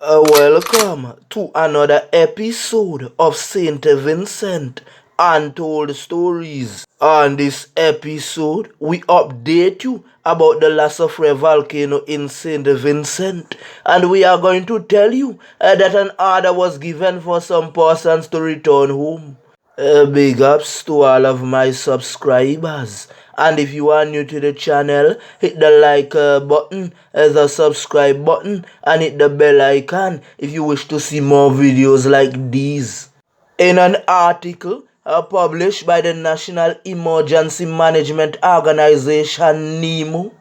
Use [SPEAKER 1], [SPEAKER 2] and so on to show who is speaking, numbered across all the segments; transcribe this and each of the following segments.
[SPEAKER 1] Welcome to another episode of Saint Vincent Untold Stories. On this episode, we update you about the La soufriere volcano in Saint Vincent, and we are going to tell you that an order was given for some persons to return home. Big ups to all of my subscribers. And if you are new to the channel, hit the like button, the subscribe button, and hit the bell icon if you wish to see more videos like these. In an article published by the National Emergency Management Organization (NEMO),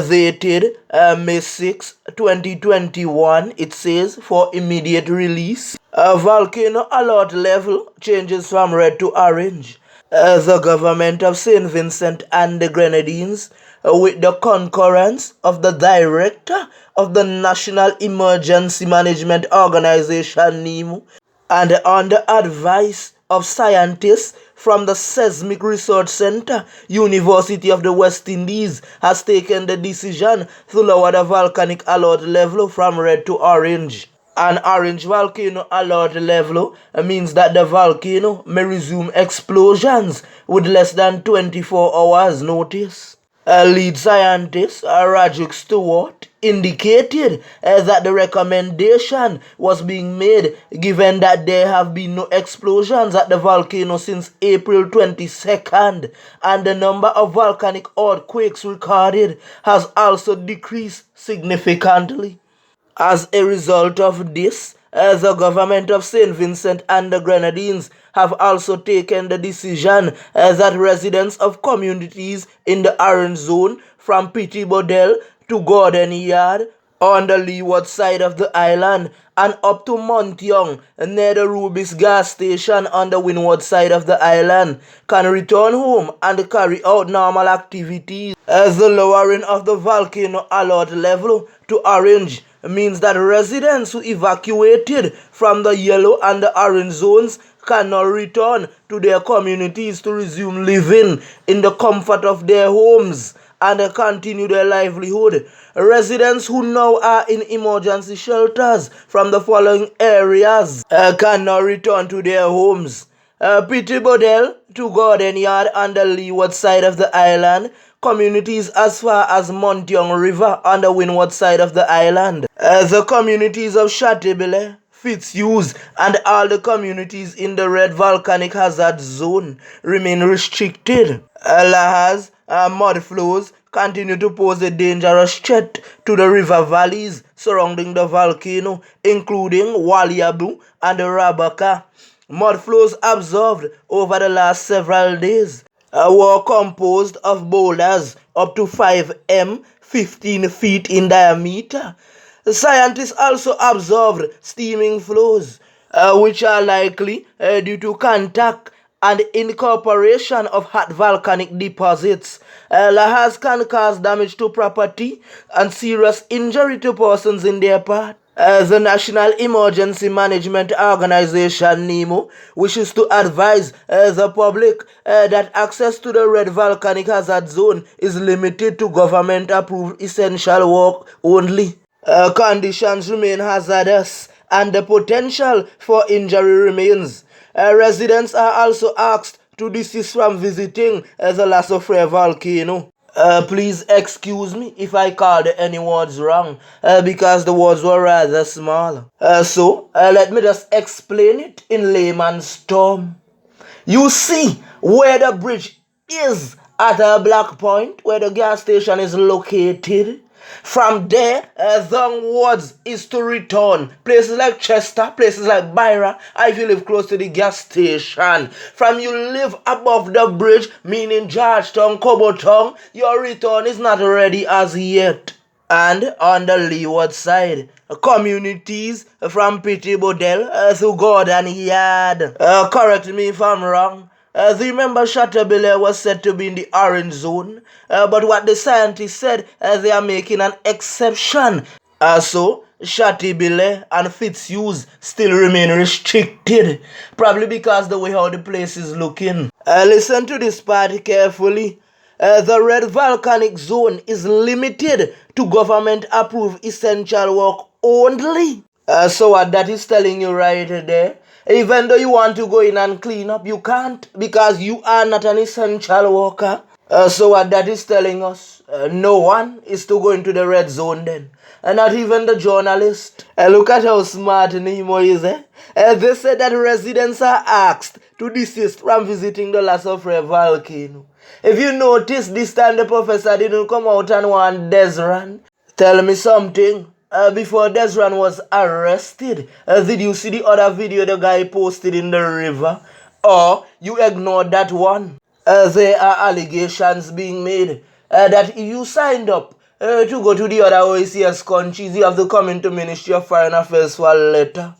[SPEAKER 1] dated May 6, 2021, it says, for immediate release, volcano alert level changes from red to orange. The government of St. Vincent and the Grenadines, with the concurrence of the director of the National Emergency Management Organization (NEMO), and on the advice of scientists from the Seismic Research Center, University of the West Indies, has taken the decision to lower the volcanic alert level from red to orange. An orange volcano alert level means that the volcano may resume explosions with less than 24 hours notice. Lead scientist Rajuk Stewart indicated that the recommendation was being made given that there have been no explosions at the volcano since April 22nd, and the number of volcanic earthquakes recorded has also decreased significantly. As a result of this, the government of St. Vincent and the Grenadines have also taken the decision that residents of communities in the orange zone from Petit Bodel to Gordon Yard on the leeward side of the island and up to Montyon near the Rubis gas station on the windward side of the island can return home and carry out normal activities. As the lowering of the volcano alert level to orange means that residents who evacuated from the yellow and the orange zones can now return to their communities to resume living in the comfort of their homes and continue their livelihood. Residents who now are in emergency shelters from the following areas can now return to their homes. Petit Bodel to Gordon Yard on the leeward side of the island, communities as far as Montyon River on the windward side of the island. The communities of Chatibele, Fitzhughes, and all the communities in the red volcanic hazard zone remain restricted. Lahars mud flows continue to pose a dangerous threat to the river valleys surrounding the volcano, including Waliabu and Rabaka. Mud flows observed over the last several days were composed of boulders up to 5 m, 15 feet in diameter. Scientists also observed steaming flows, which are likely due to contact and incorporation of hot volcanic deposits. Lahars can cause damage to property and serious injury to persons in their path. The National Emergency Management Organization (NEMO) wishes to advise the public that access to the red volcanic hazard zone is limited to government-approved essential work only. Conditions remain hazardous and the potential for injury remains. Residents are also asked to desist from visiting the La soufriere volcano. Please excuse me if I called any words wrong because the words were rather small. So let me just explain it in layman's term. You see where the bridge is at a black point where the gas station is located. From there, downwards is to return. Places like Chester, places like Byra, if you live close to the gas station. From you live above the bridge, meaning Georgetown, Cobotown, your return is not ready as yet. And on the leeward side, communities from Petit Bodel to Gordon Yard. Correct me if I'm wrong. Do you remember Chatibele was said to be in the orange zone? But what the scientists said, they are making an exception. So, Chatibele and Fitzhughes still remain restricted. Probably because the way how the place is looking. Listen to this part carefully. The red volcanic zone is limited to government-approved essential work only. So what that is telling you right there, even though you want to go in and clean up, you can't because you are not an essential worker. So what that is telling us, no one is to go into the red zone then. And not even the journalist. Look at how smart Nemo is, eh? They said that residents are asked to desist from visiting the La Soufriere volcano. If you notice, this time the professor didn't come out and want Desran. Tell me something. Before Desran was arrested, did you see the other video the guy posted in the river? Or you ignored that one? There are allegations being made that if you signed up to go to the other OACS countries, you have to come into Ministry of Foreign Affairs for a letter.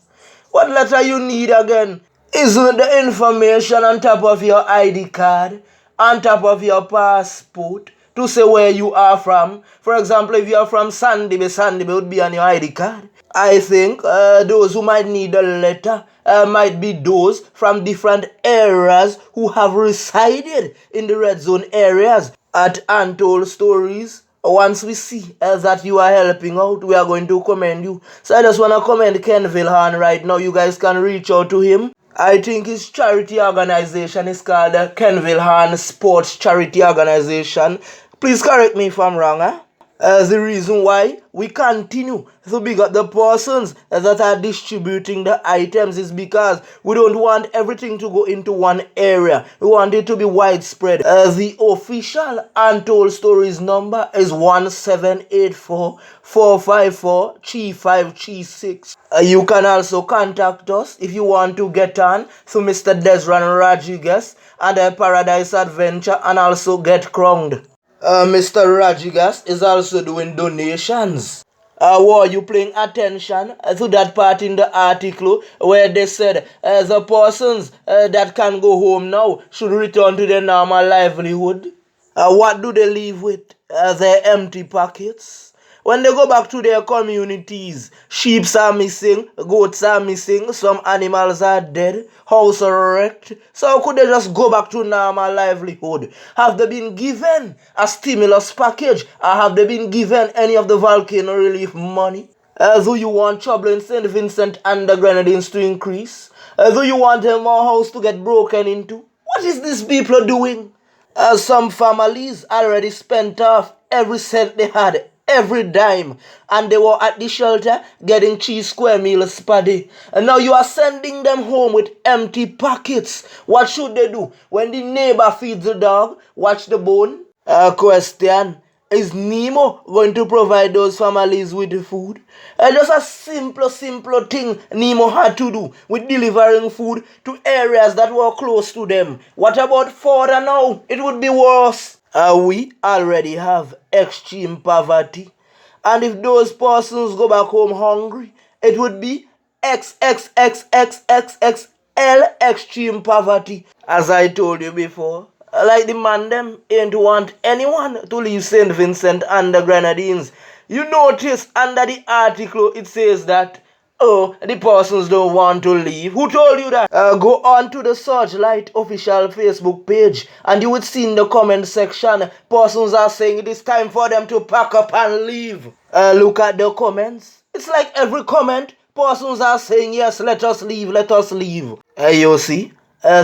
[SPEAKER 1] What letter you need again? Isn't the information on top of your ID card, on top of your passport, to say where you are from? For example, if you are from Sandibe, Sandibe would be on your ID card. I think those who might need a letter might be those from different areas who have resided in the red zone areas at Untold Stories. Once we see that you are helping out, we are going to commend you. So I just want to commend Ken Vilhan right now. You guys can reach out to him. I think his charity organization is called the Ken Vilhan Sports Charity Organization. Please correct me if I'm wrong, huh? The reason why we continue to big up the persons that are distributing the items is because we don't want everything to go into one area. We want it to be widespread. The official Untold Stories number is 1784-454-3536. You can also contact us if you want to get on to Mr. Desran Rodriguez and Paradise Adventure and also get crowned. Mr. Rajigas is also doing donations. Were you paying attention to that part in the article where they said the persons that can go home now should return to their normal livelihood? What do they leave with? Their empty pockets. When they go back to their communities, sheep are missing, goats are missing, some animals are dead, houses are wrecked. So how could they just go back to normal livelihood? Have they been given a stimulus package? Or have they been given any of the volcano relief money? Do you want trouble in St. Vincent and the Grenadines to increase? Do you want more house to get broken into? What is these people doing? Some families already spent off every cent they had, every dime, and they were at the shelter getting cheese square meals per day. And now you are sending them home with empty pockets. What should they do? When the neighbor feeds the dog, watch the bone? Question. Is Nemo going to provide those families with the food? Just a simple thing Nemo had to do with delivering food to areas that were close to them. What about further now? It would be worse. We already have extreme poverty. And if those persons go back home hungry, it would be XXXXXXL extreme poverty. As I told you before. Like the man them ain't want anyone to leave St. Vincent and the Grenadines. You notice under the article it says that, oh, the persons don't want to leave. Who told you that? Go on to the Searchlight official Facebook page and you would see in the comment section, persons are saying it is time for them to pack up and leave. Look at the comments. It's like every comment, persons are saying, yes, let us leave, let us leave. You see?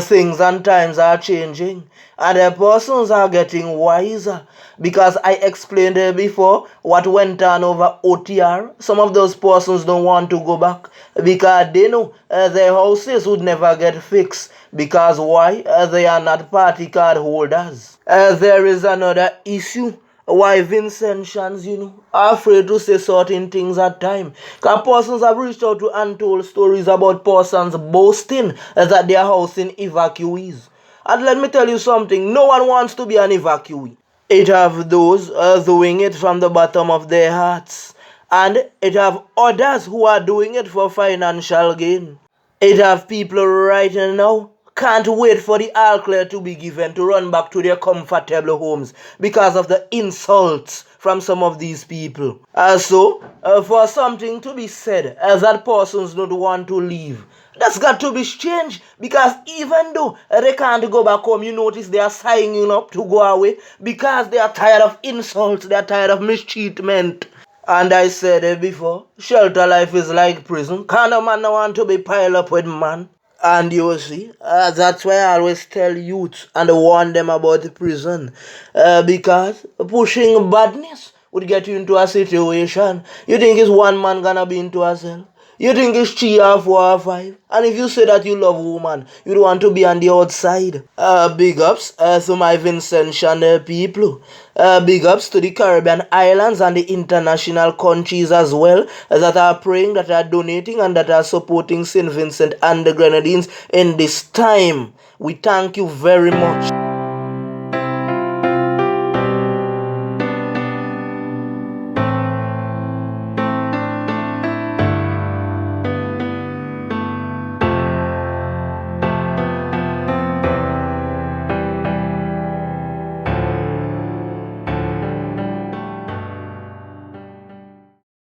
[SPEAKER 1] Things and times are changing and the persons are getting wiser because I explained before what went on over OTR. Some of those persons don't want to go back because they know their houses would never get fixed because why? They are not party card holders. There is another issue. Why Vincentians, are afraid to say certain things at time. Because persons have reached out to Untold Stories about persons boasting that they are housing evacuees. And let me tell you something, no one wants to be an evacuee. It have those doing it from the bottom of their hearts. And it have others who are doing it for financial gain. It have people right now can't wait for the all clear to be given to run back to their comfortable homes because of the insults from some of these people. So, for something to be said that persons don't want to leave, that's got to be changed because even though they can't go back home, you notice they are signing up to go away because they are tired of insults, they are tired of mistreatment. And I said it before, shelter life is like prison. Kind of man no want to be piled up with man. And you see, that's why I always tell youth and warn them about the prison. Because pushing badness would get you into a situation. You think it's one man gonna be into a cell? You think it's 3 or 4 or 5? And if you say that you love woman, you don't want to be on the outside. Big ups to my Vincent people. Big ups to the Caribbean islands and the international countries as well that are praying, that are donating, and that are supporting St. Vincent and the Grenadines in this time. We thank you very much.